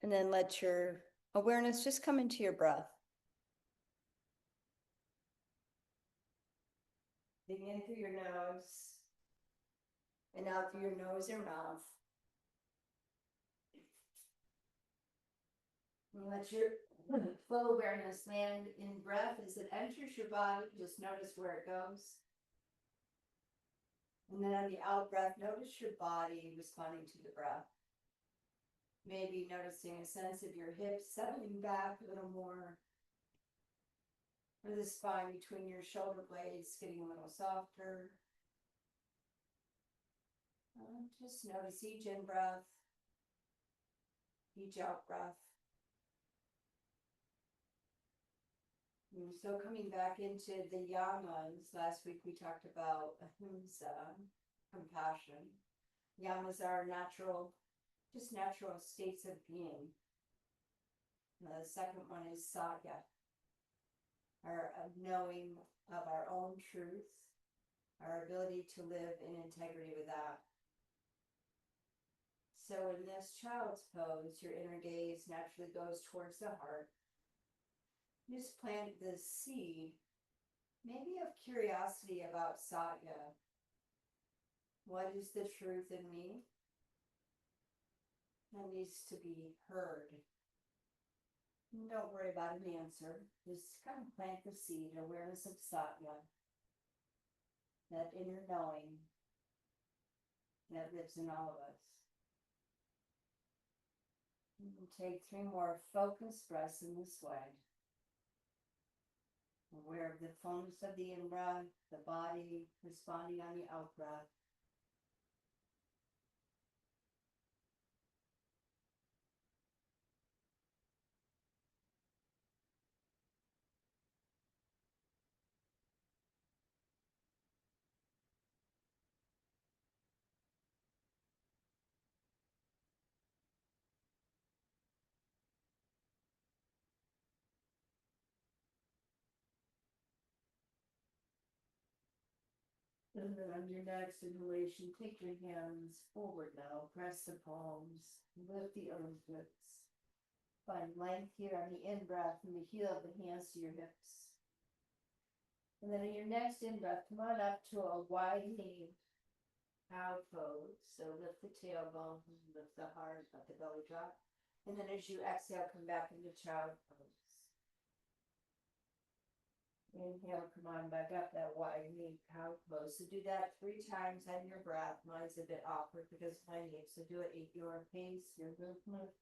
And then let your awareness just come into your breath. Breathing in through your nose and out through your nose or mouth. And let your full awareness land in breath as it enters your body. Just notice where it goes. And then on the out breath, notice your body responding to the breath. Maybe noticing a sense of your hips settling back a little more, or the spine between your shoulder blades getting a little softer. Just notice each in breath, each out breath. And so coming back into the yamas, last week we talked about ahimsa, compassion. Yamas are natural, just natural states of being. And the second one is satya, our knowing of our own truth, our ability to live in integrity with that. So in this child's pose, your inner gaze naturally goes towards the heart. Just plant this seed, maybe of curiosity about satya. What is the truth in me that needs to be heard? And don't worry about an answer. Just kind of plant the seed, awareness of satya, that inner knowing that lives in all of us. And take 3 more focused breaths in this way. Aware of the fullness of the in-breath, the body responding on the out-breath. And then on your next inhalation, take your hands forward now. Press the palms. Lift the armpits. Find length here on the in-breath from the heel of the hands to your hips. And then in your next in-breath, come on up to a widening cow pose. So lift the tailbone, lift the heart, let the belly drop. And then as you exhale, come back into child pose. Inhale, come on back up that widening cow pose. So do that 3 times on your breath. Mine's a bit awkward because of my knee. So do it at your pace, your movement.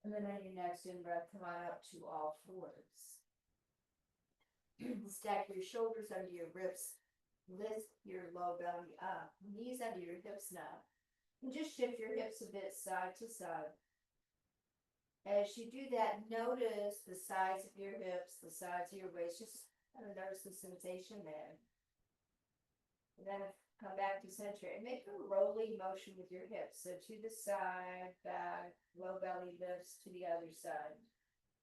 And then on your next in-breath, come on up to all fours. Stack your shoulders under your ribs. Lift your low belly up. Knees under your hips now. And just shift your hips a bit side to side. As you do that, notice the sides of your hips, the sides of your waist. Just kind of notice the sensation there. And then come back to center and make a rolling motion with your hips. So to the side, back, low belly lifts to the other side.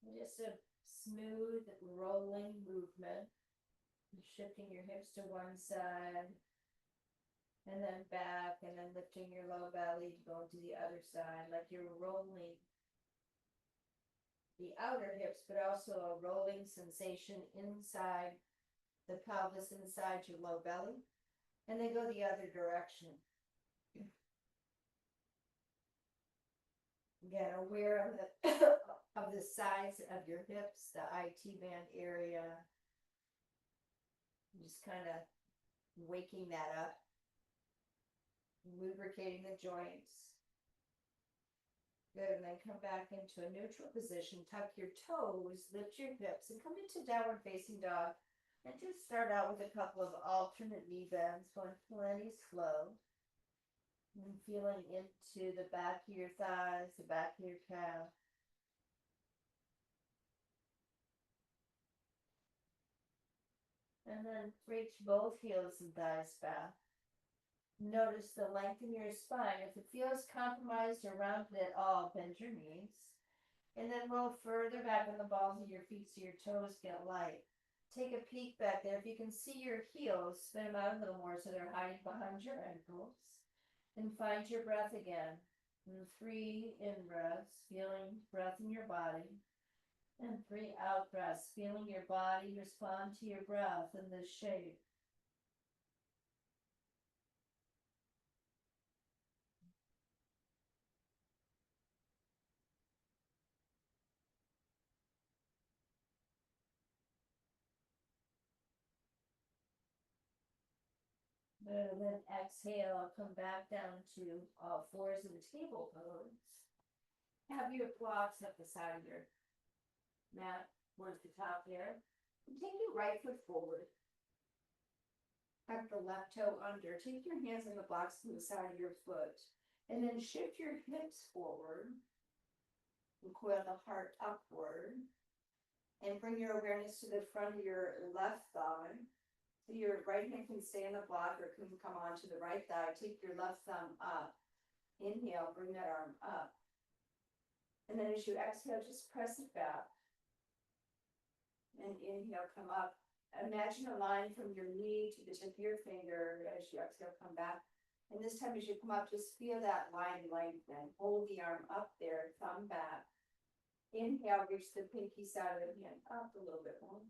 And just a smooth rolling movement. Shifting your hips to one side. And then back, and then lifting your low belly to go to the other side, like you're rolling the outer hips, but also a rolling sensation inside the pelvis, inside your low belly. And then go the other direction. Again, aware of the of the size of your hips, the IT band area. Just kind of waking that up. Lubricating the joints. Good, and then come back into a neutral position. Tuck your toes, lift your hips, and come into downward facing dog. And just start out with a couple of alternate knee bends, going plenty slow. And feeling into the back of your thighs, the back of your calf. And then reach both heels and thighs back. Notice the length in your spine. If it feels compromised or rounded at all, bend your knees. And then roll further back on the balls of your feet so your toes get light. Take a peek back there. If you can see your heels, spin them out a little more so they're hiding behind your ankles. And find your breath again. And 3 in breaths, feeling breath in your body. And 3 out breaths, feeling your body respond to your breath in this shape. And then exhale, come back down to all fours in the table pose. Have your blocks at the side of your mat towards the top there. And take your right foot forward. Tuck the left toe under. Take your hands on the blocks to the side of your foot. And then shift your hips forward. And coil the heart upward. And bring your awareness to the front of your left thigh. So your right hand can stay on the block or can come onto the right thigh. Take your left thumb up. Inhale, bring that arm up. And then as you exhale, just press it back. And inhale, come up. Imagine a line from your knee to the tip of your finger. As you exhale, come back. And this time as you come up, just feel that line lengthen. Hold the arm up there, thumb back. Inhale, reach the pinky side of the hand up a little bit more.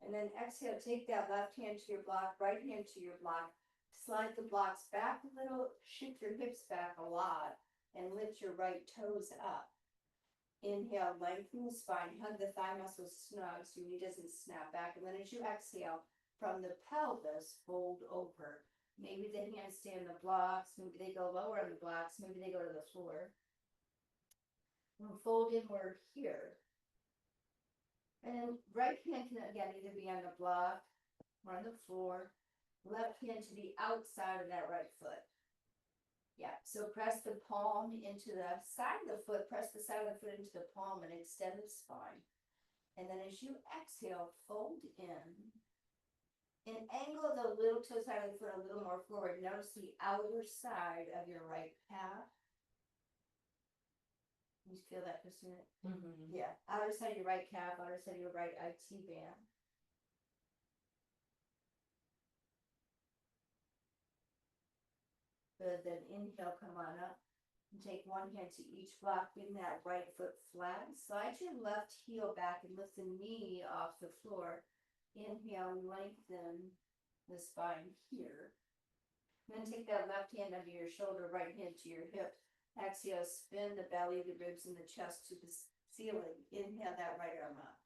And then exhale, take that left hand to your block, right hand to your block. Slide the blocks back a little, shift your hips back a lot, and lift your right toes up. Inhale, lengthen the spine, hug the thigh muscles snug so your knee doesn't snap back. And then as you exhale, from the pelvis, fold over. Maybe the hands stay on the blocks, maybe they go lower on the blocks, maybe they go to the floor. And fold inward here. And right hand can again either be on the block or on the floor. Left hand to the outside of that right foot. Yeah, so press the palm into the side of the foot, press the side of the foot into the palm and extend the spine. And then as you exhale, fold in. And angle the little toe side of the foot a little more forward. Notice the outer side of your right calf. You feel that, Christina? Mm-hmm. Yeah, outer side of your right calf, outer side of your right IT band. Good, then inhale, come on up. And take one hand to each block, bring that right foot flat. Slide your left heel back and lift the knee off the floor. Inhale, lengthen the spine here. Then take that left hand under your shoulder, right hand to your hip. Exhale, spin the belly, the ribs, and the chest to the ceiling. Inhale that right arm up.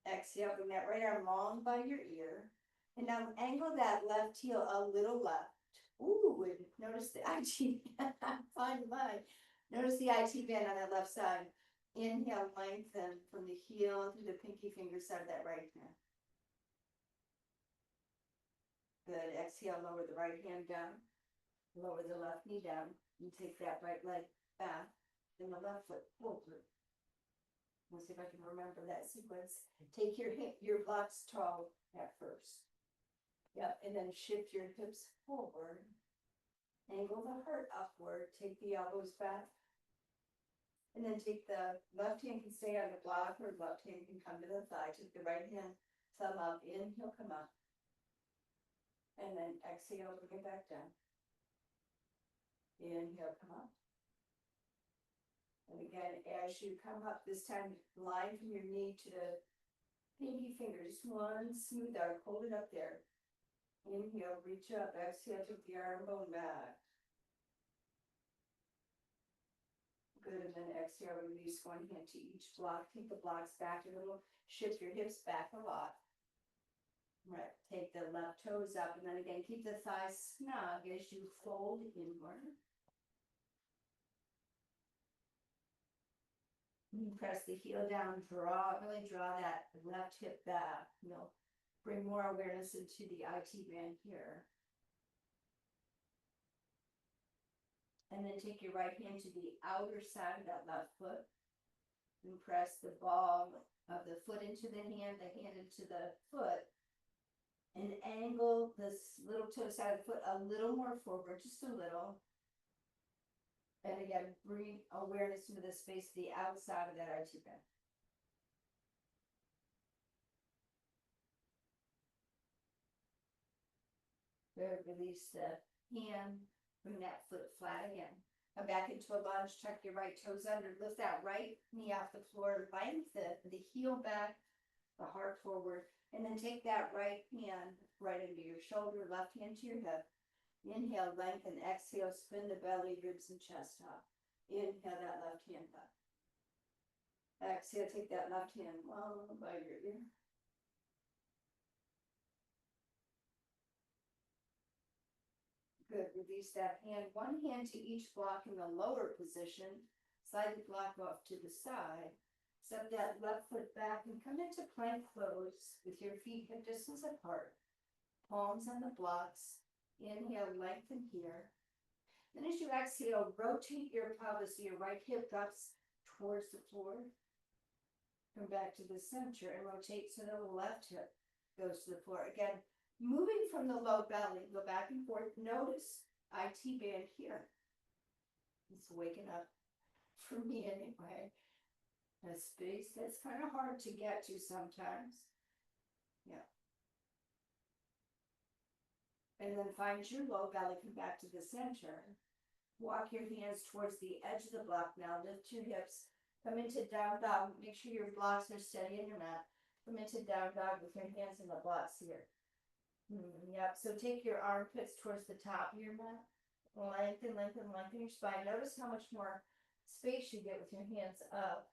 Exhale, bring that right arm long by your ear. And now angle that left heel a little left. Ooh, and notice the IT band. Find mine. Notice the IT band on that left side. Inhale, lengthen from the heel through the pinky finger side of that right hand. Good. Exhale, lower the right hand down. Lower the left knee down. And take that right leg back. And the left foot forward. Let's see if I can remember that sequence. Take your blocks tall at first. Yep, and then shift your hips forward. Angle the heart upward. Take the elbows back. And then take the left hand can stay on the block or left hand can come to the thigh. Take the right hand, thumb up, inhale, come up. And then exhale, bring it back down. Inhale, come up. And again, as you come up, this time line from your knee to the pinky fingers. One smooth arc, hold it up there. Inhale, reach up, exhale, take the arm bone back. Good, and then exhale, release one hand to each block. Take the blocks back a little, shift your hips back a lot. Right, take the left toes up, and then again, keep the thighs snug as you fold inward. You press the heel down, really draw that left hip back. You'll bring more awareness into the IT band here. And then take your right hand to the outer side of that left foot. And press the ball of the foot into the hand into the foot. and angle this little toe side of the foot a little more forward, just a little. And again, bring awareness into the space, the outside of that IT band. Good, release the hand, bring that foot flat again. Come back into a lunge, tuck your right toes under, lift that right knee off the floor, lengthen the heel back, the heart forward, and then take that right hand right into your shoulder, left hand to your hip. Inhale, lengthen, exhale, spin the belly, ribs, and chest up. Inhale that left hand up. Exhale, take that left hand well by your ear. Good, release that hand, one hand to each block in the lower position. Slide the block off to the side. Step that left foot back and come into plank pose with your feet hip distance apart. Palms on the blocks. Inhale, lengthen here. Then as you exhale, rotate your pelvis so your right hip drops towards the floor. Come back to the center and rotate so the left hip goes to the floor. Again, moving from the low belly, go back and forth. Notice IT band here. It's waking up for me anyway. A space that's kind of hard to get to sometimes. Yeah. And then find your low belly, come back to the center. Walk your hands towards the edge of the block now. Lift your hips. Come into down dog. Make sure your blocks are steady in your mat. Come into down dog with your hands in the blocks here. Yep, so take your armpits towards the top of your mat. Lengthen, lengthen, lengthen your spine. Notice how much more space you get with your hands up.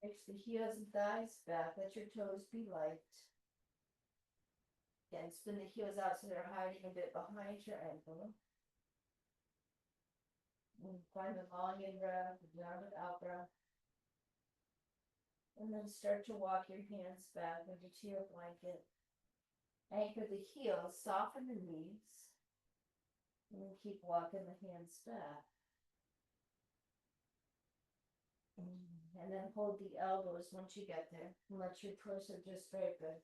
Reach the heels and thighs back. Let your toes be light. Again, spin the heels out so they're hiding a bit behind your ankle. And find the long in-breath, the downward out-breath. And then start to walk your hands back into your blanket. Anchor the heels, soften the knees. And then keep walking the hands back. And then hold the elbows once you get there. And let your torso just straight good.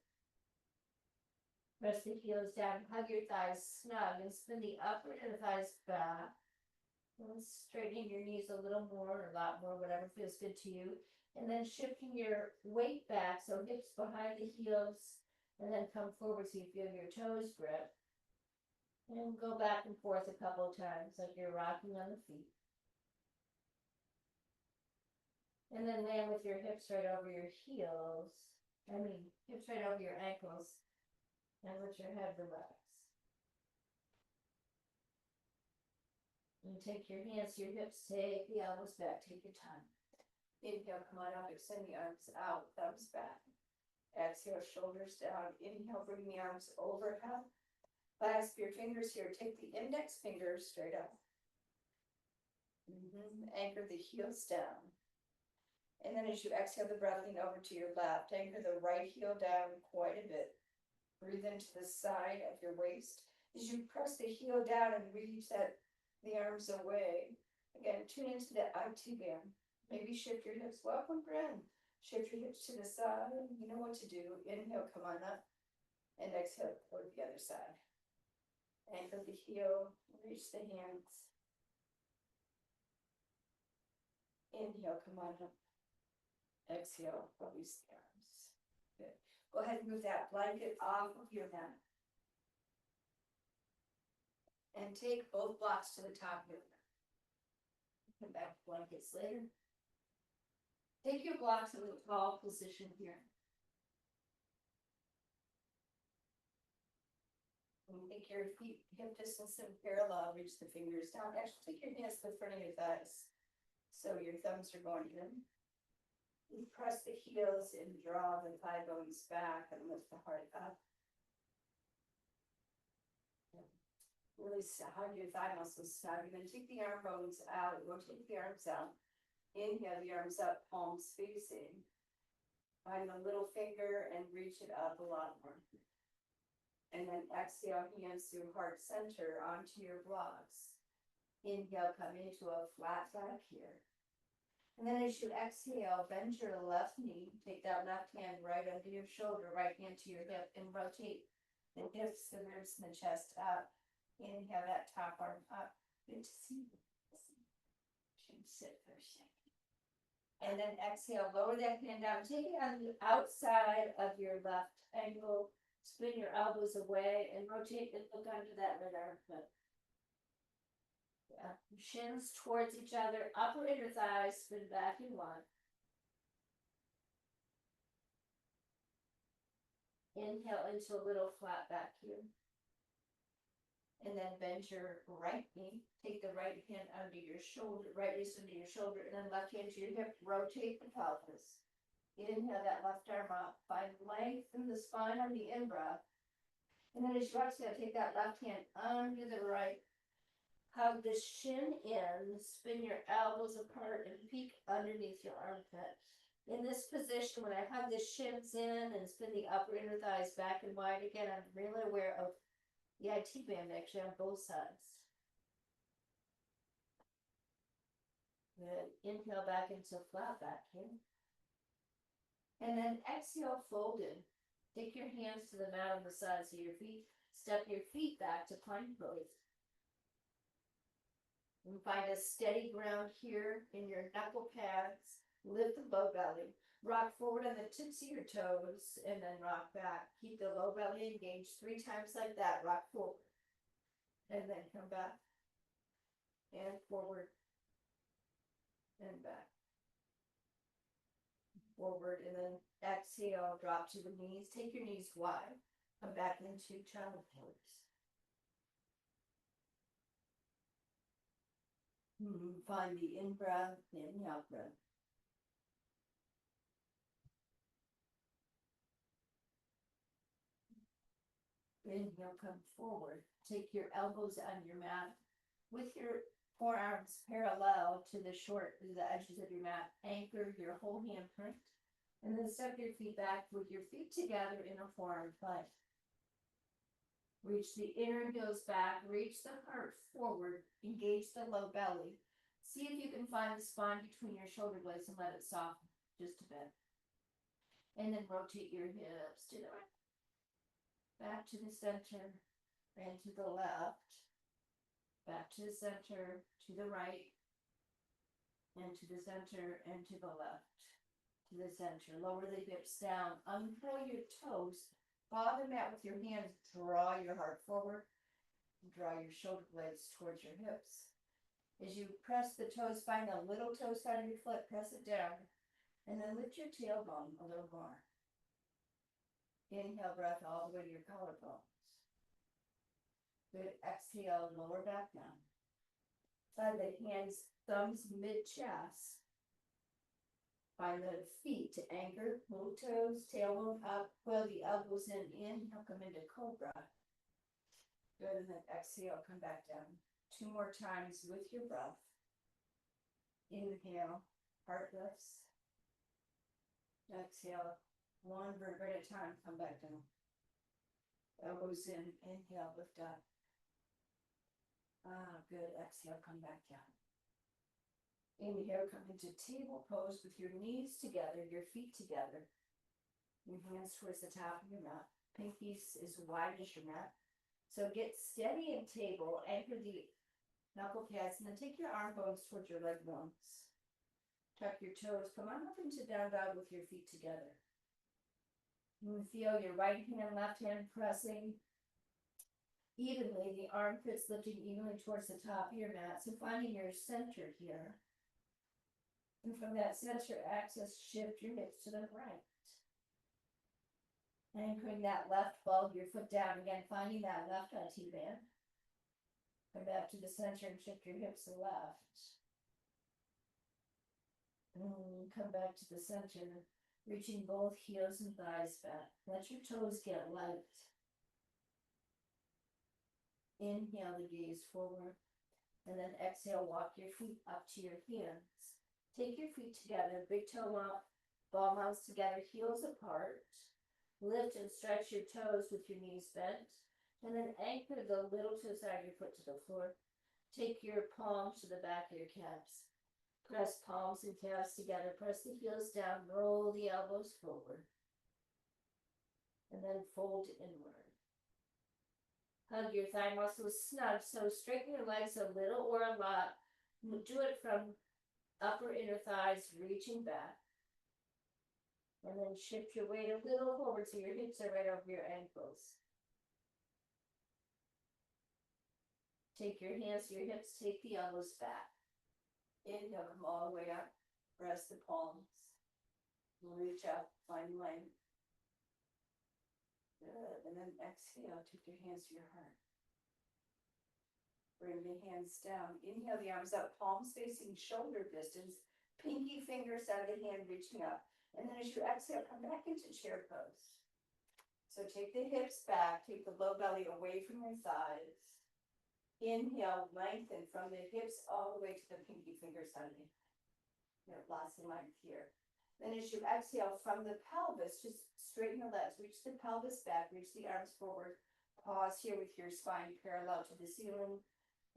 Press the heels down, hug your thighs snug, and spin the upper of the thighs back. And straightening your knees a little more, or a lot more, whatever feels good to you. And then shifting your weight back, so hips behind the heels, and then come forward so you feel your toes grip. And go back and forth a couple of times, like you're rocking on the feet. And then land with your hips right over your heels. Hips right over your ankles. And let your head relax. And take your hands to your hips, take the elbows back, take your time. Inhale, come on up, extend the arms out, thumbs back. Exhale, shoulders down. Inhale, bring the arms overhead. Clasp your fingers here, take the index fingers straight up. Anchor the heels down. And then as you exhale the breath, lean over to your left. Anchor the right heel down quite a bit. Breathe into the side of your waist. As you press the heel down and reach the arms away. Again, tune into the IT band. Maybe shift your hips. Welcome, Bren. Shift your hips to the side. You know what to do. Inhale, come on up. And exhale, go to the other side. Anchor the heel. Reach the hands. Inhale, come on up. Exhale, release the arms. Good. Go ahead and move that blanket off of your mat. And take both blocks to the top of your mat. Come back to blankets later. Take your blocks in a tall position here. And take your feet hip distance and parallel, reach the fingers down. Actually, take your hands to the front of your thighs. So your thumbs are going in. You press the heels and draw the thigh bones back and lift the heart up. Really hug your thigh muscles snug. You're going to take the arm bones out. Rotate the arms out. Inhale the arms up, palms facing. Find the little finger and reach it up a lot more. And then exhale, hands through heart center onto your blocks. Inhale, come into a flat back here. And then as you exhale, bend your left knee. Take that left hand right under your shoulder, right hand to your hip, and rotate the hips, the ribs, and the chest up. Inhale that top arm up. Good to see you. Should sit for a second. And then exhale, lower that hand down. Take it on the outside of your left ankle. Spin your elbows away and rotate and look under that right armpit. Yeah. Shins towards each other, upper inner thighs, spin back in one. Inhale into a little flat back here. And then bend your right knee. Take the right hand under your shoulder, right wrist under your shoulder, and then left hand to your hip. Rotate the pelvis. Inhale that left arm up. Find length in the spine on the in-breath. And then as you exhale, take that left hand under the right. Hug the shin in. Spin your elbows apart and peek underneath your armpit. In this position, when I hug the shins in and spin the upper inner thighs back and wide again, I'm really aware of the IT band actually on both sides. Good. Inhale back into flat back here. And then exhale, folded. Take your hands to the mat on the sides of your feet. Step your feet back to plank pose. And find a steady ground here in your knuckle pads. Lift the low belly. Rock forward on the tips of your toes and then rock back. Keep the low belly engaged 3 times like that. Rock forward. And then come back. And forward. And back. Forward and then exhale, drop to the knees. Take your knees wide. Come back into child pose. Find the in-breath, the inhale breath. Inhale, come forward. Take your elbows on your mat with your forearms parallel to the edges of your mat. Anchor your whole handprint. And then step your feet back with your feet together in a forward plank. Reach the inner heels back. Reach the heart forward. Engage the low belly. See if you can find the spine between your shoulder blades and let it soften just a bit. And then rotate your hips to the right. Back to the center and to the left. Back to the center, to the right. And to the center and to the left. To the center. Lower the hips down. Uncurl your toes. Follow the mat with your hands. Draw your heart forward. Draw your shoulder blades towards your hips. As you press the toes, find a little toe side of your foot, press it down, and then lift your tailbone a little more. Inhale, breath all the way to your collarbones. Good. Exhale, lower back down. Find the hands, thumbs, mid-chest. Find the feet to anchor, little toes, tailbone up, pull the elbows in, inhale, come into cobra. Good, and then exhale, come back down. 2 more times with your breath. Inhale, heart lifts. Exhale, 1 vertebrae at a time, come back down. Elbows in, inhale, lift up. Good, exhale, come back down. Inhale, come into table pose with your knees together, your feet together. Your hands towards the top of your mat. Pinkies as wide as your mat. So get steady in table, anchor the knuckle pads, and then take your arm bones towards your leg bones. Tuck your toes, come on up into down dog with your feet together. You feel your right hand, left hand pressing evenly, the armpits lifting evenly towards the top of your mat. So finding your center here. And from that center axis, shift your hips to the right. Anchoring that left ball of your foot down again, finding that left IT band. Come back to the center and shift your hips to the left. And come back to the center, reaching both heels and thighs back. Let your toes get light. Inhale the gaze forward. And then exhale, walk your feet up to your hands. Take your feet together, big toe up, ball mounds together, heels apart. Lift and stretch your toes with your knees bent. And then anchor the little toe side of your foot to the floor. Take your palms to the back of your calves. Press palms and calves together. Press the heels down. Roll the elbows forward. And then fold inward. Hug your thigh muscles snug, so straighten your legs a little or a lot. Do it from upper inner thighs reaching back. And then shift your weight a little forward so your hips are right over your ankles. Take your hands to your hips, take the elbows back. Inhale, come all the way up. Press the palms. Reach up, find length. Good. And then exhale, take your hands to your heart. Bring the hands down. Inhale, the arms up, palms facing shoulder distance. Pinky fingers out of the hand reaching up. And then as you exhale, come back into chair pose. So take the hips back, take the low belly away from your thighs. Inhale, lengthen from the hips all the way to the pinky fingers out of the hand. You have lots of length here. Then as you exhale from the pelvis, just straighten the legs, reach the pelvis back, reach the arms forward. Pause here with your spine parallel to the ceiling.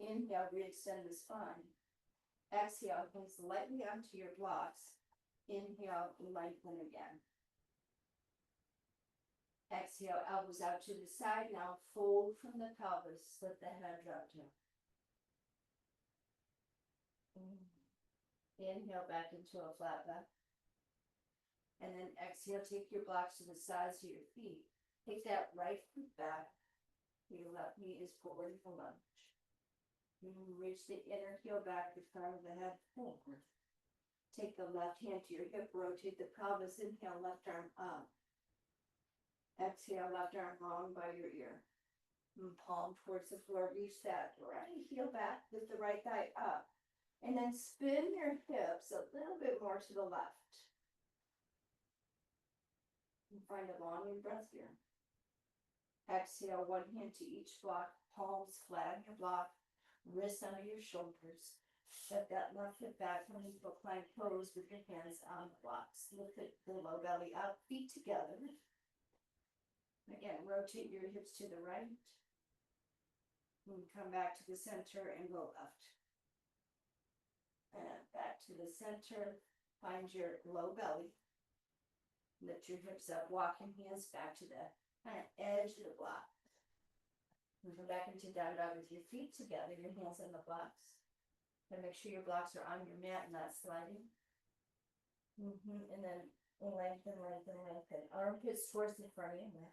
Inhale, re-extend the spine. Exhale, hands lightly onto your blocks. Inhale, lengthen again. Exhale, elbows out to the side. Now fold from the pelvis. Let the head drop down. Inhale back into a flat back. And then exhale, take your blocks to the sides of your feet. Take that right foot back. Your left knee is forward for lunge. Reach the inner heel back, the front of the head forward. Take the left hand to your hip, rotate the pelvis. Inhale, left arm up. Exhale, left arm long by your ear. Palm towards the floor, reach that right heel back, lift the right thigh up. And then spin your hips a little bit more to the left. And find a long in-breath here. Exhale, one hand to each block, palms flat on your block, wrists under your shoulders. Set that left foot back, come into a plank pose with your hands on the blocks. Lift the low belly up, feet together. Again, rotate your hips to the right. And come back to the center and go left. And back to the center. Find your low belly. Lift your hips up, walking hands back to the kind of edge of the block. And come back into down dog with your feet together, your hands on the blocks. And make sure your blocks are on your mat and not sliding. And then lengthen, lengthen, lengthen. Armpits towards the front of your mat.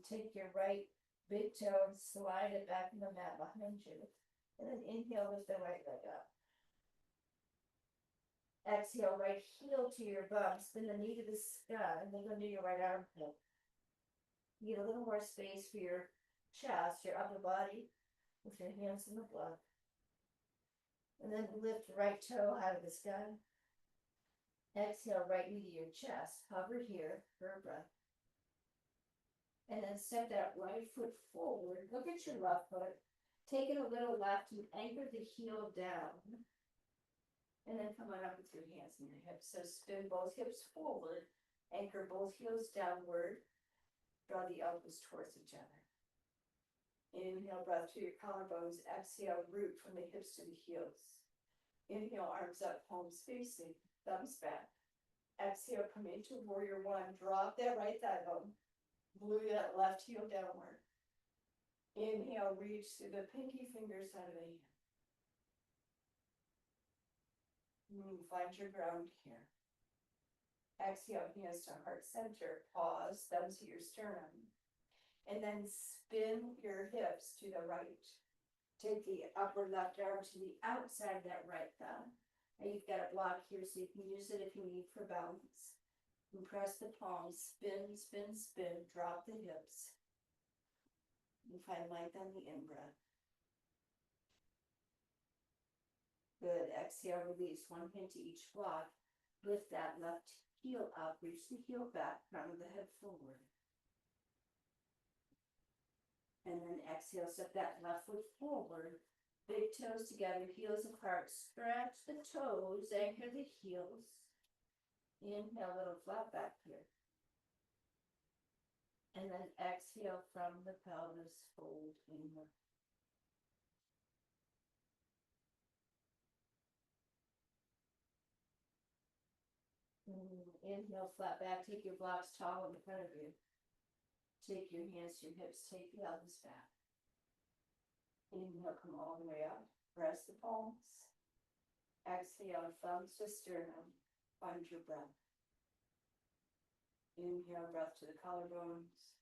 Take your right big toe and slide it back in the mat behind you. And then inhale, lift the right leg up. Exhale, right heel to your bum. Spin the knee to the sky and then under your right armpit. You get a little more space for your chest, your upper body, with your hands in the blood. And then lift right toe out of the sky. Exhale, right knee to your chest. Hover here for a breath. And then step that right foot forward. Look at your left foot. Take it a little left and anchor the heel down. And then come on up with your hands and your hips. So spin both hips forward. Anchor both heels downward. Draw the elbows towards each other. Inhale, breath through your collarbones. Exhale, root from the hips to the heels. Inhale, arms up, palms facing, thumbs back. Exhale, come into warrior one. Drop that right thigh bone. Glue that left heel downward. Inhale, reach through the pinky fingers out of the hand. Find your ground here. Exhale, hands to heart center. Pause, thumbs to your sternum. And then spin your hips to the right. Take the upper left arm to the outside of that right thumb. And you've got a block here, so you can use it if you need for balance. And press the palms, spin, spin, spin, drop the hips. And find length on the in-breath. Good, exhale, release, one hand to each block. Lift that left heel up, reach the heel back, front of the head forward. And then exhale, step that left foot forward. Big toes together, heels apart. Stretch the toes, anchor the heels. Inhale, little flat back here. And then exhale from the pelvis, fold inward. Inhale, flat back, take your blocks tall in front of you. Take your hands to your hips, take the elbows back. Inhale, come all the way up. Press the palms. Exhale, thumbs to sternum. Find your breath. Inhale, breath to the collarbones.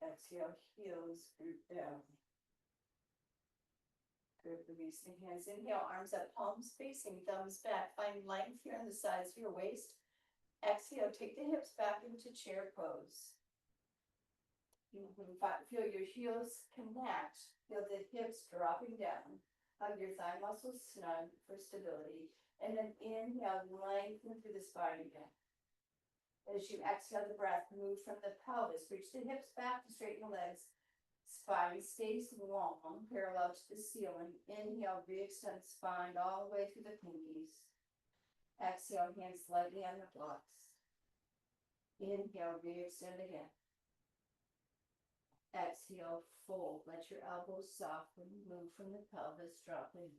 Exhale, heels root down. Good, release the hands. Inhale, arms up, palms facing, thumbs back. Find length here on the sides of your waist. Exhale, take the hips back into chair pose. Feel your heels connect. Feel the hips dropping down. Hug your thigh muscles snug for stability. And then inhale, lengthen through the spine again. As you exhale the breath, move from the pelvis. Reach the hips back to straighten the legs. Spine stays long, parallel to the ceiling. Inhale, re-extend spine all the way through the pinkies. Exhale, hands lightly on the blocks. Inhale, re-extend again. Exhale, fold. Let your elbows soften. Move from the pelvis, dropping.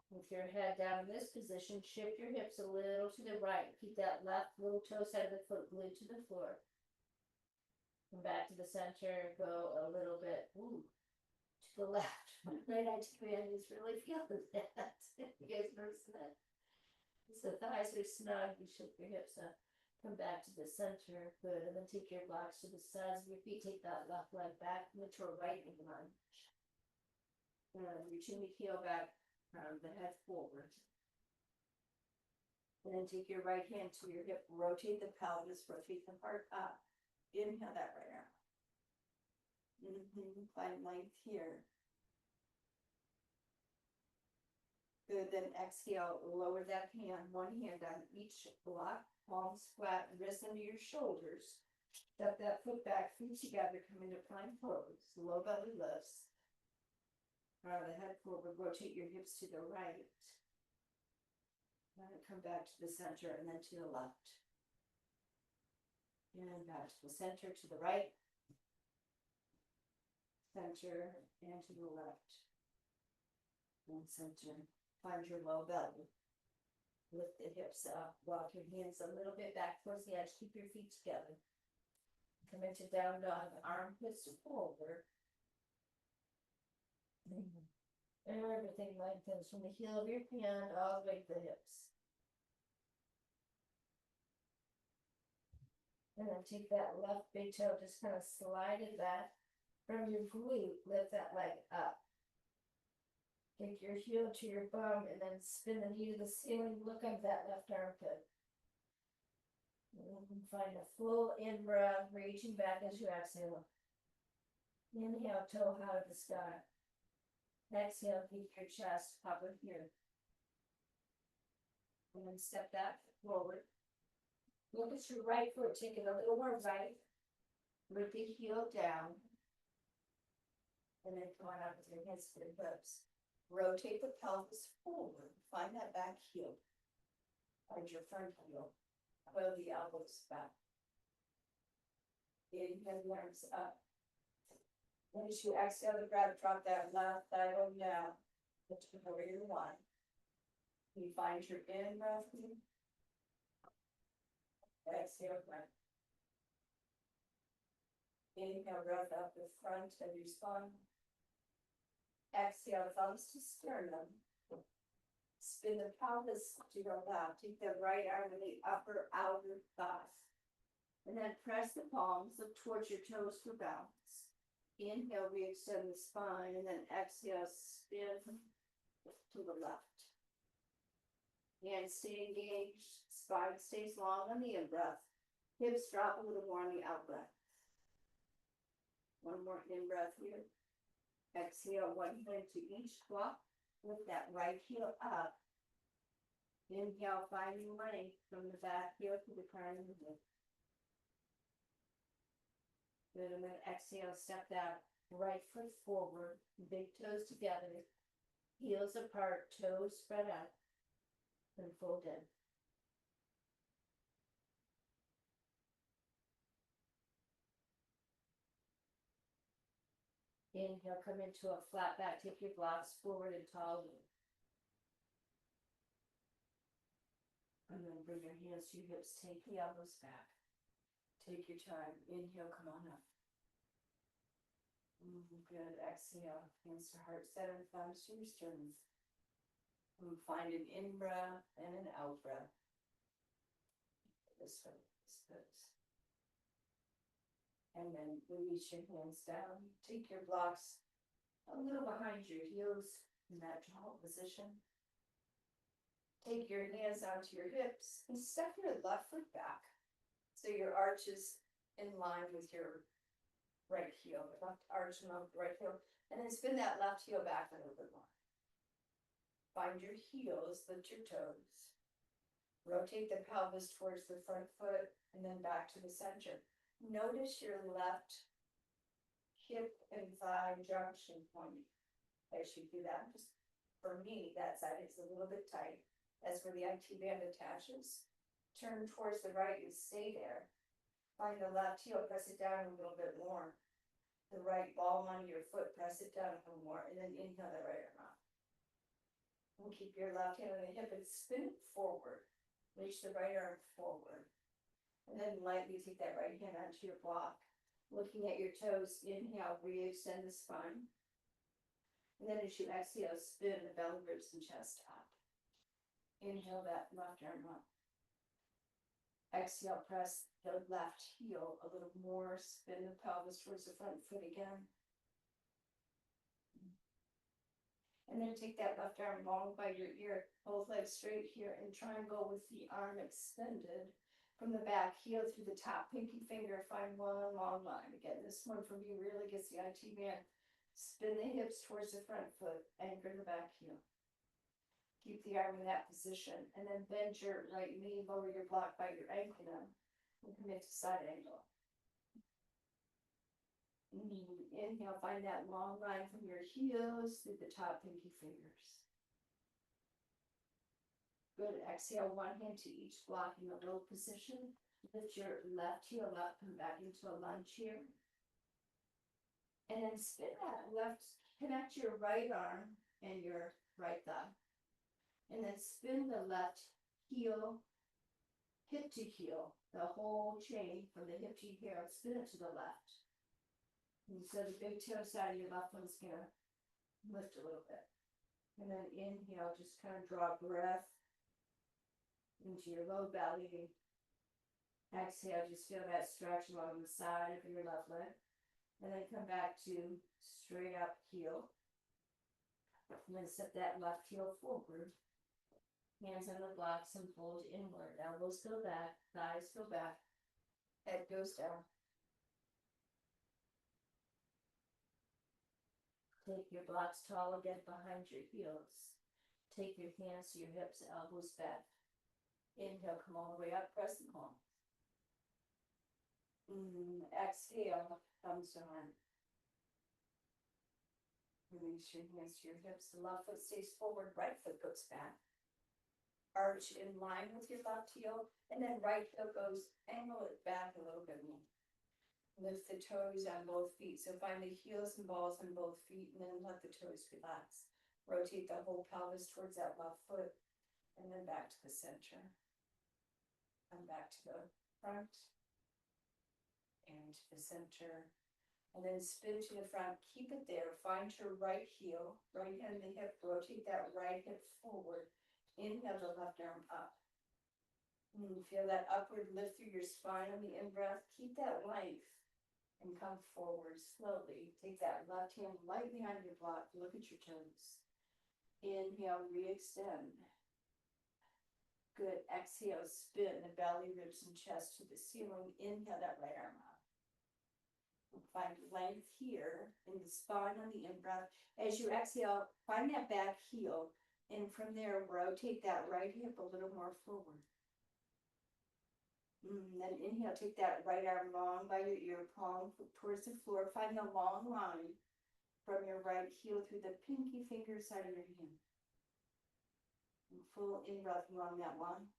With your head down in this position, shift your hips a little to the right. Keep that left little toe side of the foot glued to the floor. Come back to the center. Go a little bit to the left. Right eye command is really feeling that. You guys notice that? So thighs are snug. You shift your hips up. Come back to the center. Good. And then take your blocks to the sides of your feet. Take that left leg back into a right knee lunge. Reaching the heel back. The head forward. And then take your right hand to your hip. Rotate the pelvis. Rotate the heart up. Inhale that right arm. Find length here. Good. Then exhale. Lower that hand. One hand on each block. Palms flat. Wrists under your shoulders. Step that foot back. Feet together. Come into plank pose. Low belly lifts. Draw the head forward, rotate your hips to the right. And come back to the center and then to the left. And back to the center, to the right. Center and to the left. And center. Find your low belly. Lift the hips up. Walk your hands a little bit back towards the edge. Keep your feet together. Come into down dog. Armpits forward. Everything lengthens from the heel of your hand all the way to the hips. And then take that left big toe, just kind of slide it back from your glute. Lift that leg up. Take your heel to your bum and then spin the knee to the ceiling. Look up that left armpit. And find a full in-breath, reaching back as you exhale. Inhale, toe high to the sky. Exhale, keep your chest covered here. And then step that forward. Look at your right foot, take it a little more right. Lift the heel down. And then come on up with your hands to the hips. Rotate the pelvis forward. Find that back heel. Find your front heel. Coil the elbows back. Inhale the arms up. As you exhale the breath, drop that left thigh bone down. Lift it over your line. You find your in-breath. Exhale breath. Inhale breath up the front of your spine. Exhale thumbs to sternum. Spin the pelvis to your left. Take the right arm to the upper outer thigh. And then press the palms up towards your toes for balance. Inhale, re-extend the spine, and then exhale, spin to the left. Hands stay engaged, spine stays long on the in-breath. Hips drop a little more on the out-breath. One more in-breath here. Exhale, one hand to each block. Lift that right heel up. Inhale, finding length from the back heel to the crown of the hip. Good, and then exhale, step that right foot forward, big toes together, heels apart, toes spread out, and fold in. Inhale, come into a flat back, take your blocks forward and tall. And then bring your hands to your hips, take the elbows back. Take your time. Inhale, come on up. Good. Exhale. Hands to heart center, thumbs to your sternum. Find an in breath and an out breath. This way. This goes. And then release your hands down. Take your blocks a little behind your heels in that tall position. Take your hands onto your hips and step your left foot back. So your arch is in line with your right heel, left arch and left right heel. And then spin that left heel back a little bit more. Find your heels, lift your toes. Rotate the pelvis towards the front foot and then back to the center. Notice your left hip and thigh junction point as you do that. Just for me, that side is a little bit tight. That's where the IT band attaches. Turn towards the right and stay there. Find the left heel, press it down a little bit more. The right ball on your foot, press it down a little more, and then inhale the right arm up. And keep your left hand on the hip and spin it forward. Reach the right arm forward. And then lightly take that right hand onto your block. Looking at your toes, inhale, re-extend the spine. And then as you exhale, spin the belly, ribs, and chest up. Inhale that left arm up. Exhale, press the left heel a little more. Spin the pelvis towards the front foot again. And then take that left arm long by your ear, both legs straight here, and try and go with the arm extended from the back heel through the top pinky finger. Find one long line. Again, this one for me really gets the IT band. Spin the hips towards the front foot, anchor the back heel. Keep the arm in that position, and then bend your right knee, lower your block by your ankle now, and commit to side angle. Inhale, find that long line from your heels through the top pinky fingers. Good. Exhale, one hand to each block in the low position. Lift your left heel up and back into a lunge here. And then spin that left, connect your right arm and your right thigh. And then spin the left heel, hip to heel, the whole chain from the hip to heel, spin it to the left. And so the big toe side of your left one's gonna lift a little bit. And then inhale, just kind of draw breath into your low belly. Exhale, just feel that stretch along the side of your left leg. And then come back to straight up heel. And then set that left heel forward. Hands on the blocks and fold inward. Elbows go back, thighs go back, head goes down. Take your blocks tall again behind your heels. Take your hands to your hips, elbows back. Inhale, come all the way up, press the palm. Exhale, thumbs down. Release your hands to your hips. The left foot stays forward, right foot goes back. Arch in line with your left heel, and then right heel goes, angle it back a little bit more. Lift the toes on both feet, so find the heels and balls on both feet, and then let the toes relax. Rotate the whole pelvis towards that left foot, and then back to the center. Come back to the front, and to the center, and then spin to the front, keep it there, find your right heel, right hand on the hip, rotate that right hip forward. Inhale the left arm up. Feel that upward lift through your spine on the in-breath. Keep that length and come forward slowly. Take that left hand lightly on your block. Look at your toes. Inhale, re-extend. Good. Exhale, spin the belly, ribs, and chest to the ceiling. Inhale that right arm up. Find length here in the spine on the in-breath. As you exhale, find that back heel. And from there, rotate that right hip a little more forward. Then inhale, take that right arm long by your ear, palm towards the floor. Find the long line from your right heel through the pinky finger side of your hand. And full in-breath along that line.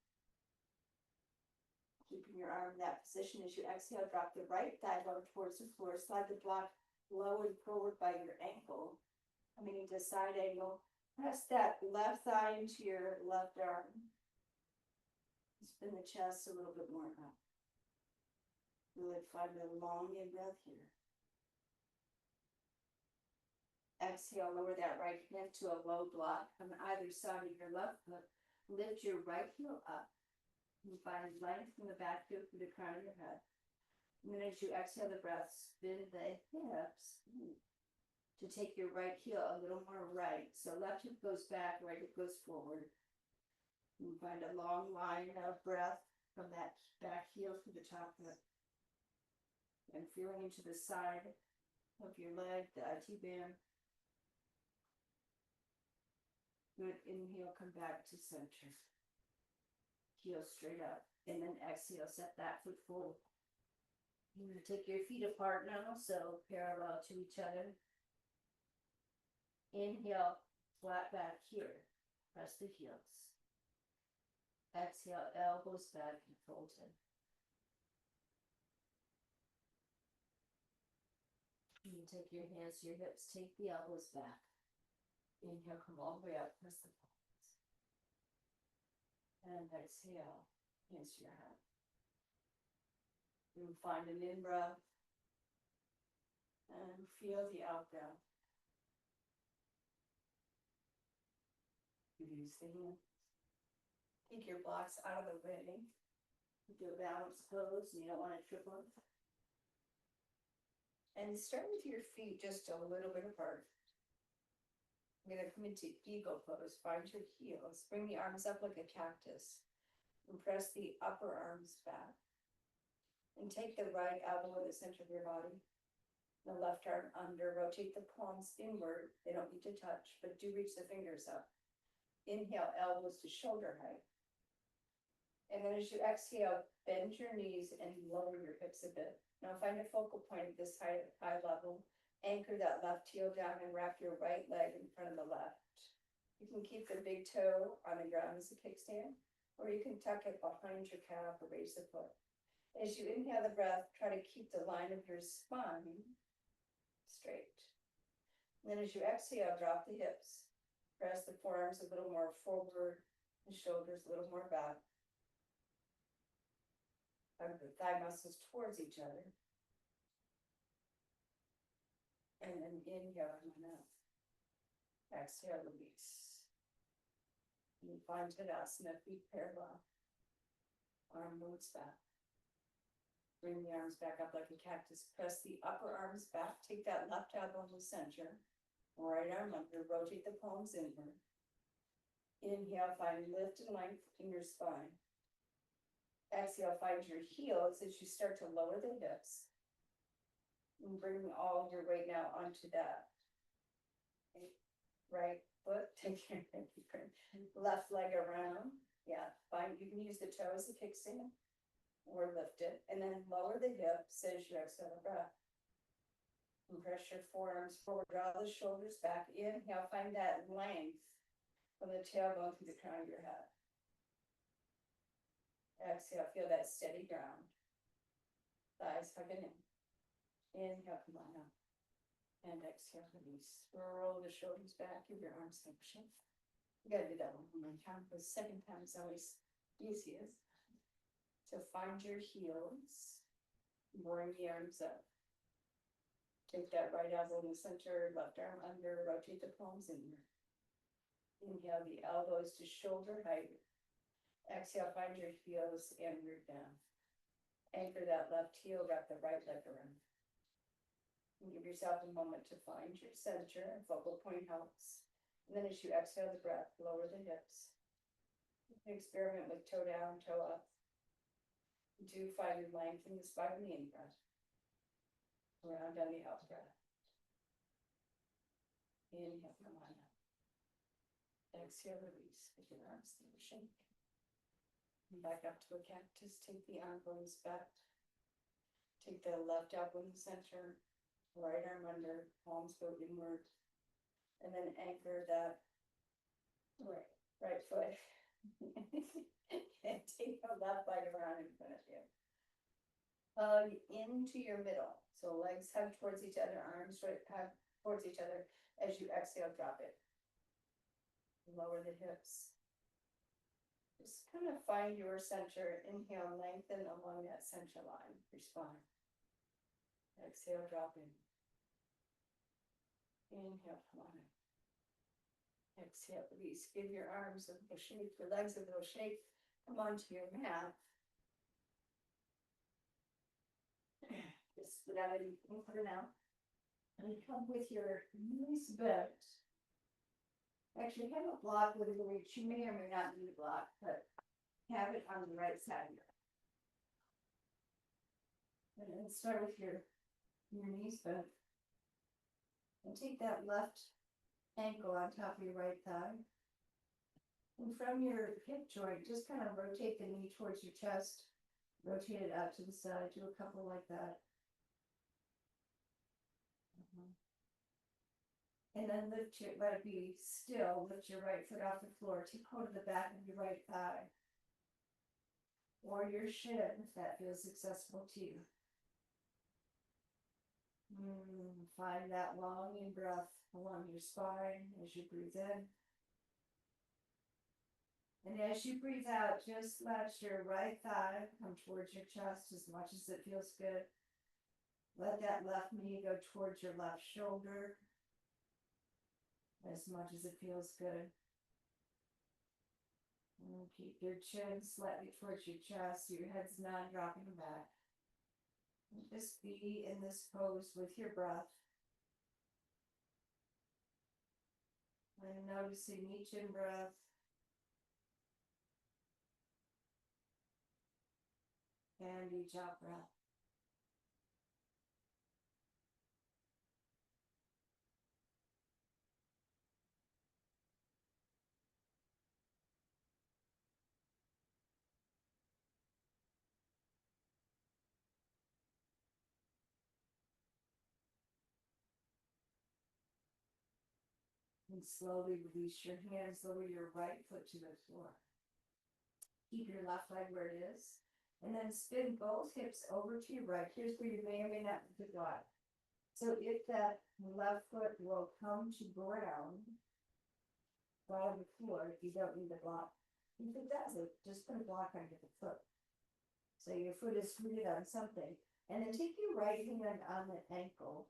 Keeping your arm in that position. As you exhale, drop the right thigh bone towards the floor. Slide the block low and forward by your ankle. Coming into side angle. Press that left thigh into your left arm. Spin the chest a little bit more up. Good, find a long in breath here. Exhale, lower that right hip to a low block on either side of your left foot. Lift your right heel up. And find length from the back heel to the crown of your head. And then as you exhale the breath, spin the hips to take your right heel a little more right. So left hip goes back, right hip goes forward. And find a long line of breath from that back heel to the top hip. And feeling into the side of your leg, the IT band. Good, inhale, come back to center. Heel straight up, and then exhale, set that foot forward. You're going to take your feet apart now, so parallel to each other. Inhale, flat back here, press the heels. Exhale, elbows back and folded. You take your hands to your hips, take the elbows back. Inhale, come all the way up, press the palms. And exhale, hands to your head. And find an in-breath. And feel the out-breath. Use the hands. Take your blocks out of the way. Do a balanced pose, you don't want to trip them. And start with your feet just a little bit apart. I'm going to come into eagle pose. Find your heels. Bring the arms up like a cactus. And press the upper arms back. And take the right elbow in the center of your body. The left arm under. Rotate the palms inward. They don't need to touch, but do reach the fingers up. Inhale, elbows to shoulder height. And then as you exhale, bend your knees and lower your hips a bit. Now find a focal point at this high level. Anchor that left heel down and wrap your right leg in front of the left. You can keep the big toe on the ground as a kickstand, or you can tuck it behind your calf or raise the foot. As you inhale the breath, try to keep the line of your spine straight. And then as you exhale, drop the hips. Press the forearms a little more forward, the shoulders a little more back. Hug the thigh muscles towards each other. And then inhale, come up. Exhale, release. And find Tadasana, feet parallel. Arm moves back. Bring the arms back up like a cactus. Press the upper arms back. Take that left elbow to center. Right arm under. Rotate the palms inward. Inhale, find lift and length in your spine. Exhale, find your heels as you start to lower the hips. And bring all your weight now onto that right foot. Take your left leg around. Yeah, fine. You can use the toe as a kickstand or lift it. And then lower the hips as you exhale the breath. And press your forearms forward. Draw the shoulders back. Inhale, find that length from the tailbone to the crown of your head. Exhale, feel that steady ground. Thighs hugging in. Inhale, come on up. And exhale, release. Roll the shoulders back, give your arms function. You gotta do that one more time, because the second time is always easiest. So find your heels. Bring the arms up. Take that right elbow in the center, left arm under, rotate the palms inward. Inhale the elbows to shoulder height. Exhale, find your heels and root down. Anchor that left heel, wrap the right leg around. And give yourself a moment to find your center, and focal point helps. And then as you exhale the breath, lower the hips. You can experiment with toe down, toe up. Do find your length in the spine and the in-breath. Round on the out-breath. Inhale, come on up. Exhale, release with your arms station. Back up to a cactus. Take the arm bones back. Take the left elbow in the center. Right arm under, palms go inward, and then anchor that right foot. And take the left leg around in front of you. Hug into your middle. So legs hug towards each other, arms hug towards each other. As you exhale, drop it. Lower the hips. Just kind of find your center. Inhale, lengthen along that center line, your spine. Exhale, drop in. Inhale, come on in. Exhale, release. Give your arms a little shake, your legs a little shake. Come onto your mat. Just without anything for now. And come with your knees bent. Actually, have a block within reach. You may or may not need a block, but have it on the right side of your. And then start with your knees bent. And take that left ankle on top of your right thigh. And from your hip joint, just kind of rotate the knee towards your chest. Rotate it out to the side. Do a couple like that. And then lift your, let it be still, lift your right foot off the floor, take hold of the back of your right thigh. Or your shin, if that feels accessible to you. Find that long in breath along your spine as you breathe in. And as you breathe out, just let your right thigh come towards your chest as much as it feels good. Let that left knee go towards your left shoulder as much as it feels good. And keep your chin slightly towards your chest, so your head's not dropping back. And just be in this pose with your breath. And noticing each in-breath and each out-breath. And slowly release your hands, lower your right foot to the floor. Keep your left leg where it is. And then spin both hips over to your right. Here's where you may or may not need to block. So if that left foot will come to ground, bottom of the floor, you don't need a block. If it doesn't, just put a block under the foot. So your foot is rooted on something. And then take your right hand on the ankle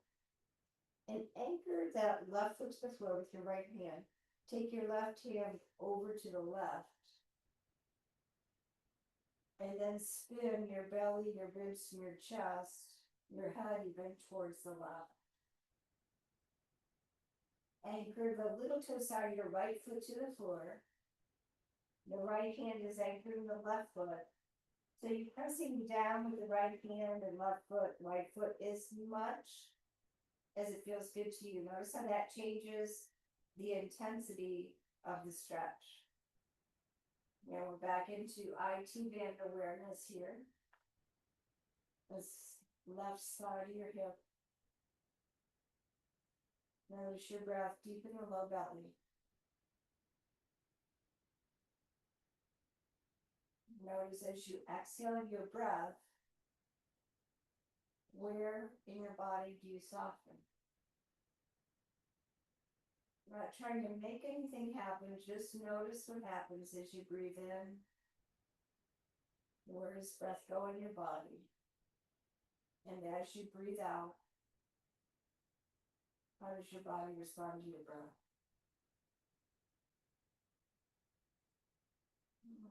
and anchor that left foot to the floor with your right hand. Take your left hand over to the left. And then spin your belly, your ribs, and your chest, your head even towards the left. Anchor the little toe side of your right foot to the floor. The right hand is anchoring the left foot. So you're pressing down with the right hand and left foot, right foot as much as it feels good to you. Notice how that changes the intensity of the stretch. Now we're back into IT band awareness here. This left side of your hip. Notice your breath deep in the low belly. Notice as you exhale your breath, where in your body do you soften? We're not trying to make anything happen, just notice what happens as you breathe in. Where does breath go in your body? And as you breathe out, how does your body respond to your breath?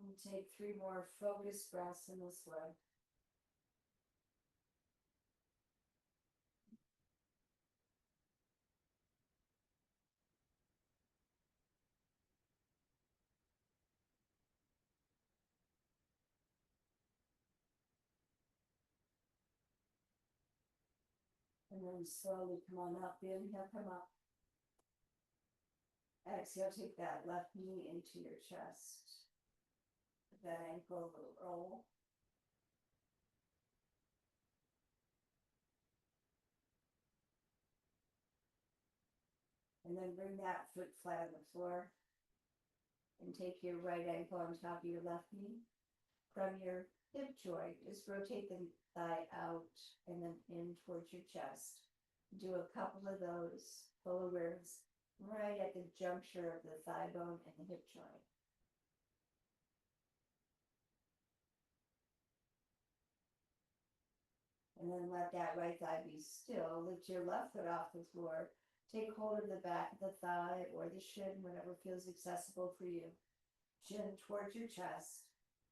And take 3 more focused breaths in this way. And then slowly come on up. Inhale, come up. Exhale, take that left knee into your chest. That ankle will roll. And then bring that foot flat on the floor. And take your right ankle on top of your left knee. From your hip joint, just rotate the thigh out and then in towards your chest. Do a couple of those full awareness right at the juncture of the thigh bone and the hip joint. And then let that right thigh be still. Lift your left foot off the floor. Take hold of the back of the thigh or the shin, whatever feels accessible for you. Chin towards your chest.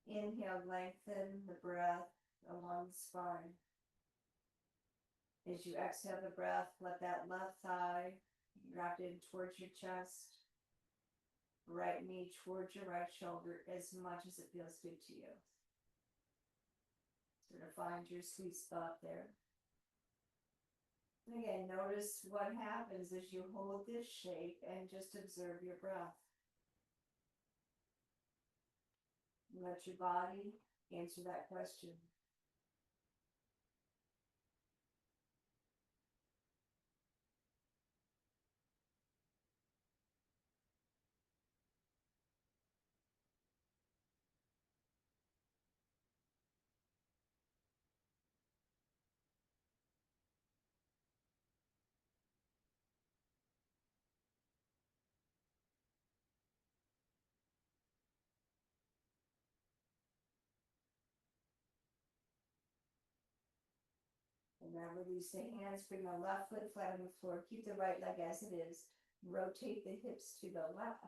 Inhale, lengthen the breath along the spine. As you exhale the breath, let that left thigh drop in towards your chest. Right knee towards your right shoulder as much as it feels good to you. Sort of find your sweet spot there. And again, notice what happens as you hold this shape and just observe your breath. Let your body answer that question. And now release the hands, bring the left foot flat on the floor, keep the right leg as it is, rotate the hips to the left.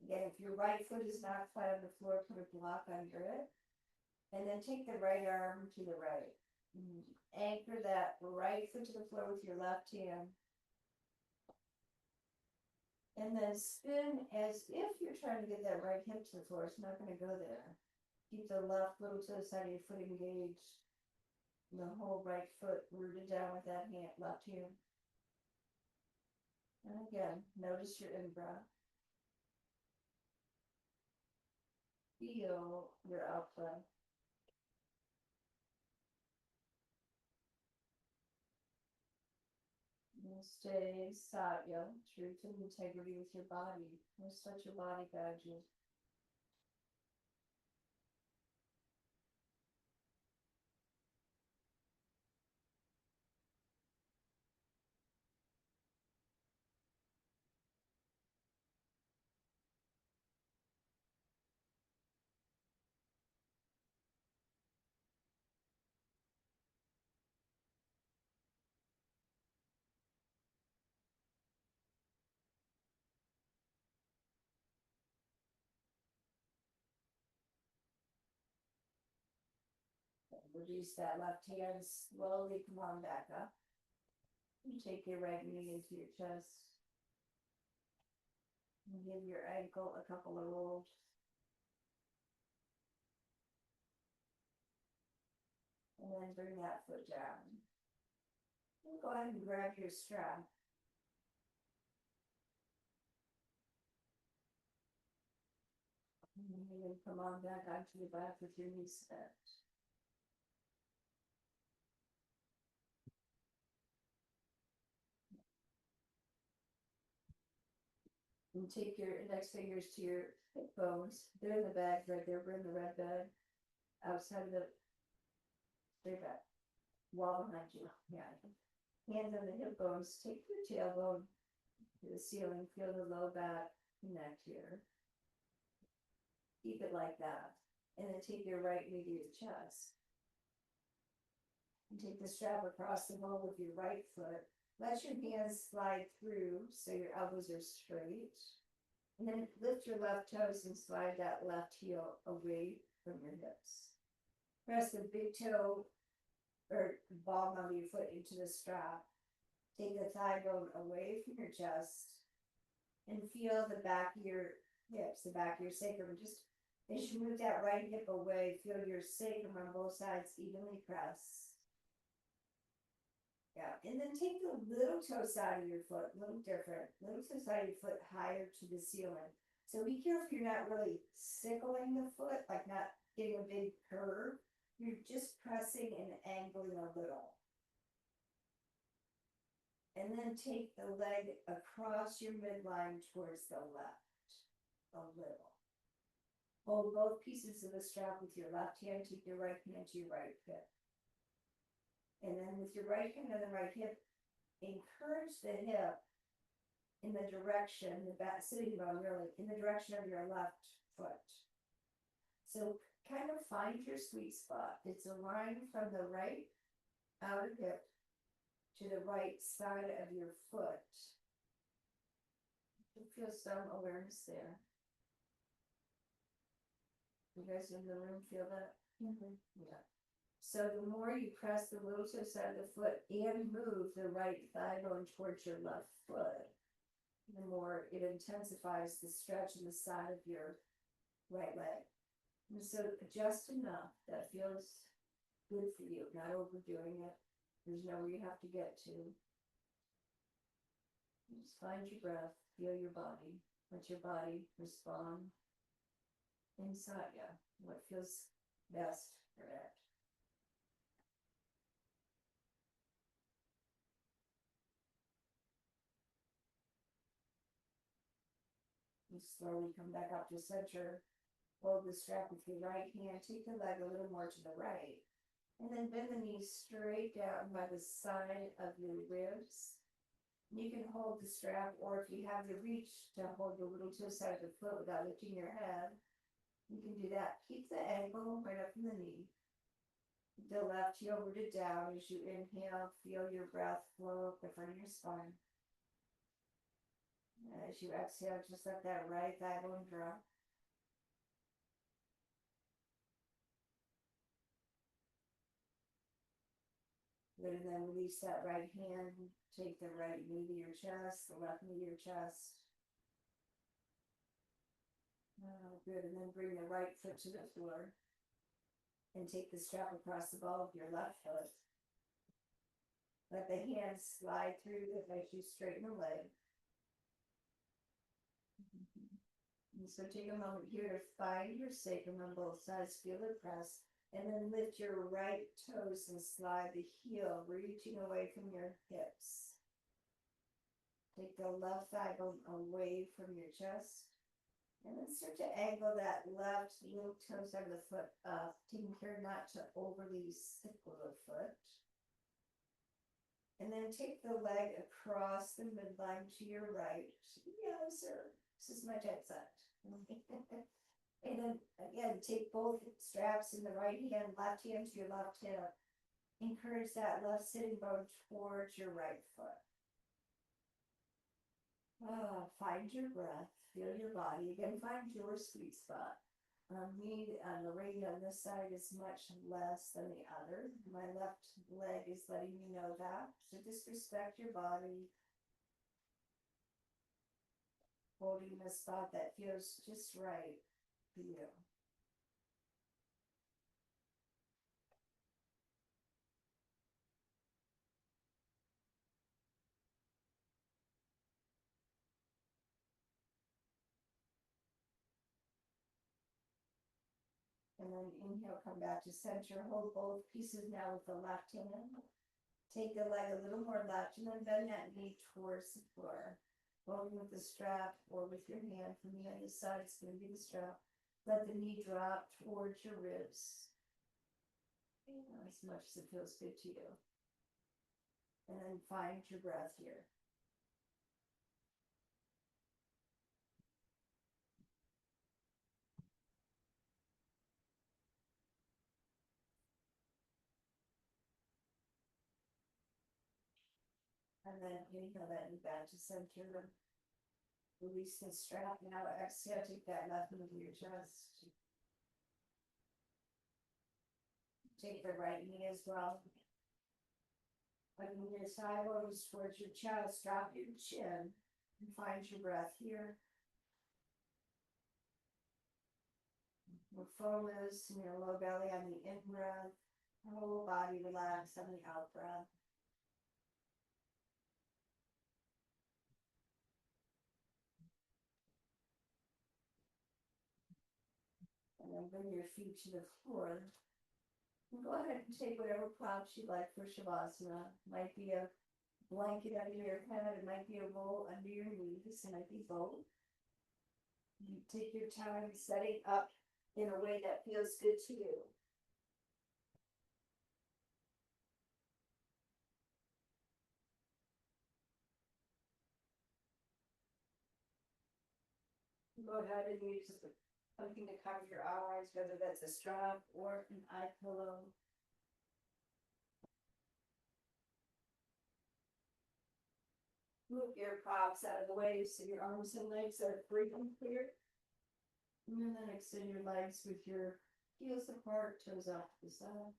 Again, if your right foot is not flat on the floor, put a block under it, and then take the right arm to the right. Anchor that right foot to the floor with your left hand, and then spin as if you're trying to get that right hip to the floor. It's not going to go there. Keep the left little toe side of your foot engaged. The whole right foot rooted down with that hand, left hand. And again, notice your in-breath. Feel your out-breath. Stay satya, truth and integrity with your body. Just let your body guide you. Release that left hand, slowly come on back up. You take your right knee into your chest. And give your ankle a couple of rolls. And then bring that foot down. And go ahead and grab your strap. And then come on back onto the back with your knees bent. And take your index fingers to your hip bones. They're in the bag right there. We're in the red bag. Outside of the straight back. Wall behind you. Yeah. Hands on the hip bones. Take your tailbone to the ceiling. Feel the low back connect here. Keep it like that. And then take your right knee to your chest. And take the strap across the hole with your right foot. Let your hands slide through so your elbows are straight. And then lift your left toes and slide that left heel away from your hips. Press the big toe or ball of your foot into the strap. Take the thigh bone away from your chest and feel the back of your hips, the back of your sacrum. Just as you move that right hip away, feel your sacrum on both sides evenly press. Yeah, and then take the little toe side of your foot, a little different, little toe side of your foot higher to the ceiling. So be careful you're not really sickling the foot, like not getting a big curve. You're just pressing and angling a little. And then take the leg across your midline towards the left, a little. Hold both pieces of the strap with your left hand, take your right hand to your right hip. And then with your right hand on the right hip, encourage the hip in the direction, the back sitting bone really, in the direction of your left foot. So kind of find your sweet spot. It's a line from the right outer hip to the right side of your foot. You feel some awareness there. You guys in the room feel that? Mm-hmm. Yeah. So the more you press the little toe side of the foot and move the right thigh bone towards your left foot, the more it intensifies the stretch in the side of your right leg. And so just enough that feels good for you, not overdoing it. There's nowhere you have to get to. Just find your breath, feel your body, let your body respond inside you, what feels best for it. You slowly come back up to center, hold the strap with your right hand, take the leg a little more to the right, and then bend the knees straight down by the side of your ribs. You can hold the strap, or if you have the reach to hold the little toe side of the foot without lifting your head, you can do that. Keep the ankle right up from the knee. The left heel rooted down as you inhale. Feel your breath flow up the front of your spine. As you exhale, just let that right thigh bone drop. Good, and then release that right hand. Take the right knee to your chest, the left knee to your chest. Oh, good, and then bring the right foot to the floor. And take the strap across the ball of your left foot. Let the hands slide through it as you straighten the leg. And so take a moment here to find your sacrum on both sides, feel it press, and then lift your right toes and slide the heel, reaching away from your hips. Take the left thigh bone away from your chest. And then start to angle that left little toe side of the foot up, taking care not to overly sickle the foot. And then take the leg across the midline to your right. Yeah, sir. This is my jet set. And then again, take both straps in the right hand, left hand to your left hip. Encourage that left sitting bone towards your right foot. Find your breath, feel your body. Again, find your sweet spot. The range on this side is much less than the other. My left leg is letting me know that. So just respect your body. Holding the spot that feels just right for you. And then inhale, come back to center. Hold both pieces now with the left hand. Take the leg a little more left and then bend that knee towards the floor. Holding with the strap or with your hand from the other side, it's going to be the strap. Let the knee drop towards your ribs. As much as it feels good to you. And then find your breath here. And then inhale that knee back to center. Release the strap. Now exhale, take that left knee to your chest. Take the right knee as well. Bring your thigh bones towards your chest. Drop your chin. And find your breath here. Your fullness in your low belly on the in breath. Whole body relax on the out breath. And then bring your feet to the floor. And go ahead and take whatever props you like for Shavasana. Might be a blanket under your head. It might be a roll under your knees. It might be both. You take your time setting up in a way that feels good to you. Go ahead and use something to cover your eyes, whether that's a strap or an eye pillow. Move your props out of the way so your arms and legs are free and clear. And then extend your legs with your heels apart, toes off to the side.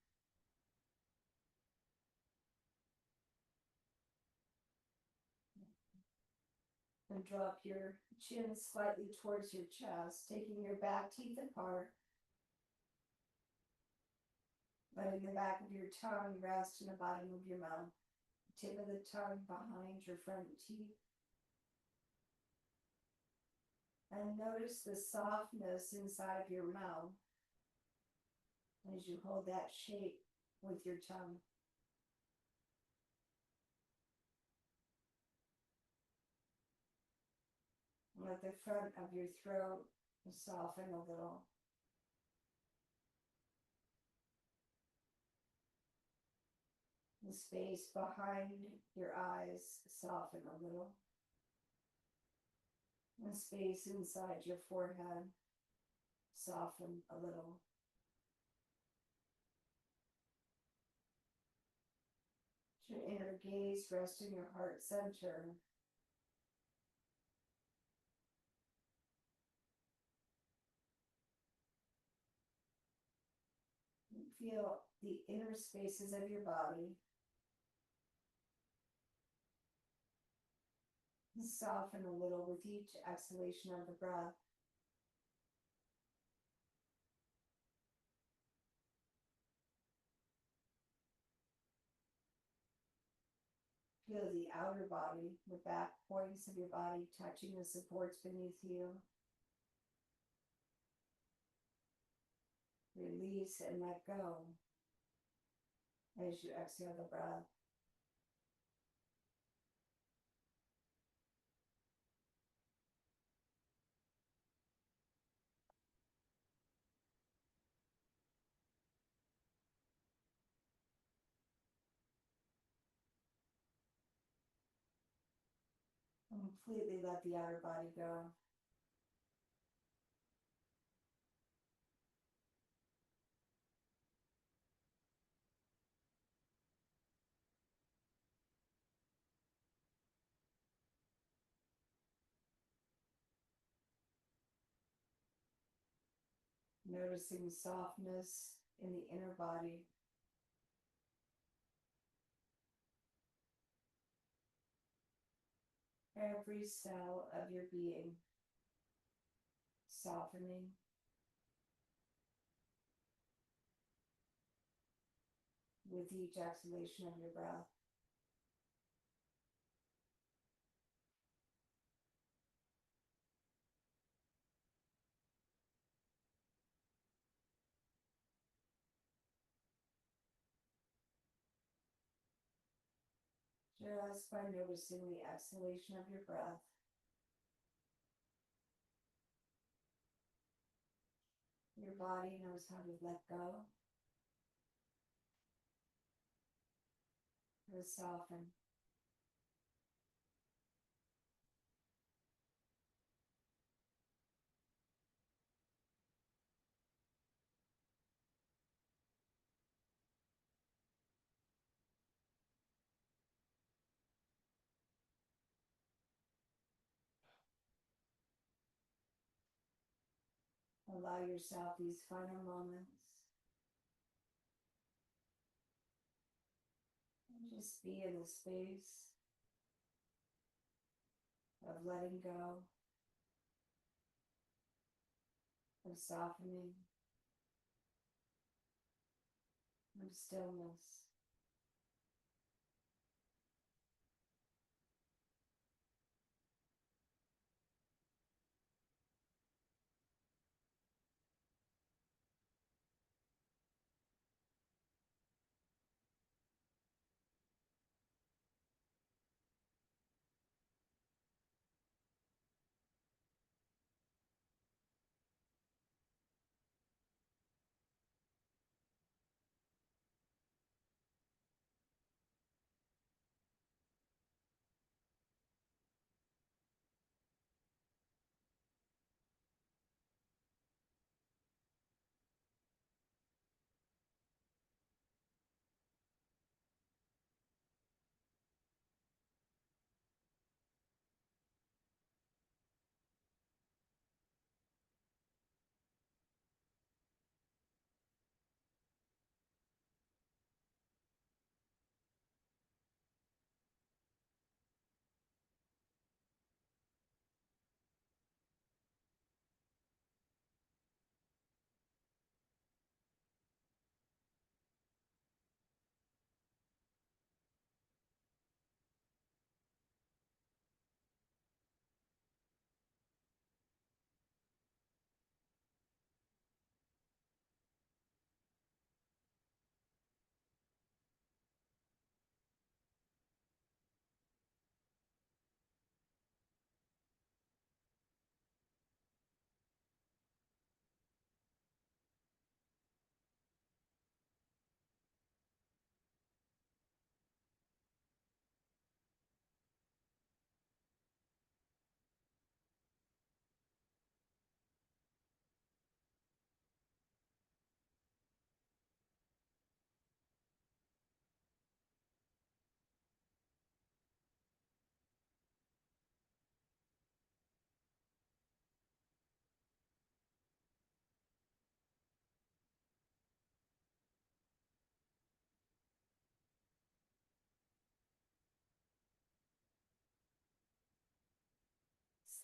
And drop your chin slightly towards your chest, taking your back teeth apart. Letting the back of your tongue rest in the bottom of your mouth. Tip of the tongue behind your front teeth. And notice the softness inside of your mouth as you hold that shape with your tongue. Let the front of your throat soften a little. The space behind your eyes soften a little. The space inside your forehead soften a little. Your inner gaze rest in your heart center. Feel the inner spaces of your body soften a little with each exhalation of the breath. Feel the outer body, the back points of your body touching the supports beneath you. Release and let go as you exhale the breath. Completely let the outer body go. Noticing softness in the inner body. Every cell of your being softening. With each exhalation of your breath. Just by noticing the exhalation of your breath, your body knows how to let go, to soften. Allow yourself these final moments. And just be in the space of letting go, of softening, of stillness.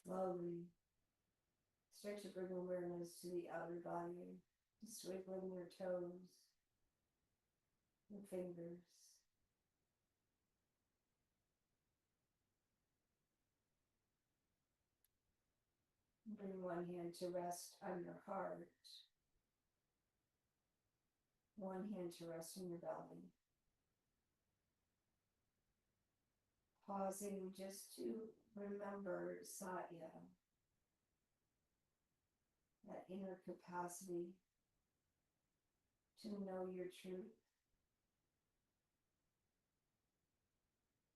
Slowly start to bring awareness to the outer body, just wiggling your toes and fingers. Bring one hand to rest on your heart, one hand to rest on your belly. Pausing just to remember Satya, that inner capacity to know your truth,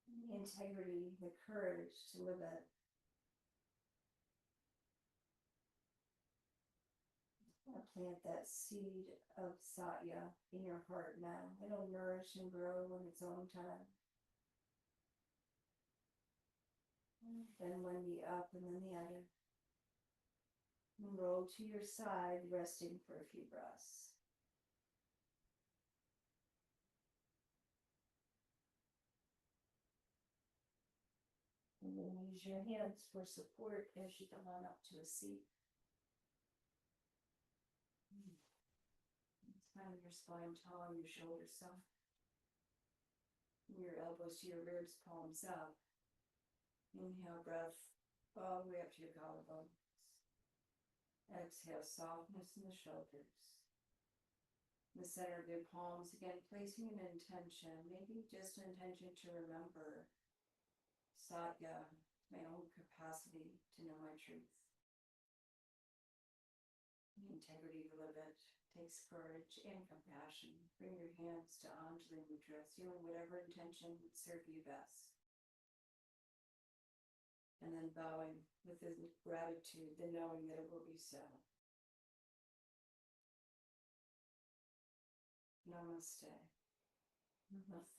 the integrity, the courage to live it. Plant that seed of Satya in your heart now. It'll nourish and grow in its own time. Then one knee up and then the other. And roll to your side, resting for a few breaths. And then use your hands for support as you come on up to a seat. Find your spine tall, your shoulders soft. Your elbows to your ribs, palms up. Inhale, breath all the way up to your collarbones. Exhale, softness in the shoulders. In the center of your palms, again, placing an intention, maybe just an intention to remember Satya, my own capacity to know my truth. The integrity to live it takes courage and compassion. Bring your hands to Anjali Mudra, sealing whatever intention would serve you best. And then bowing with the gratitude, the knowing that it will be so. Namaste. Namaste.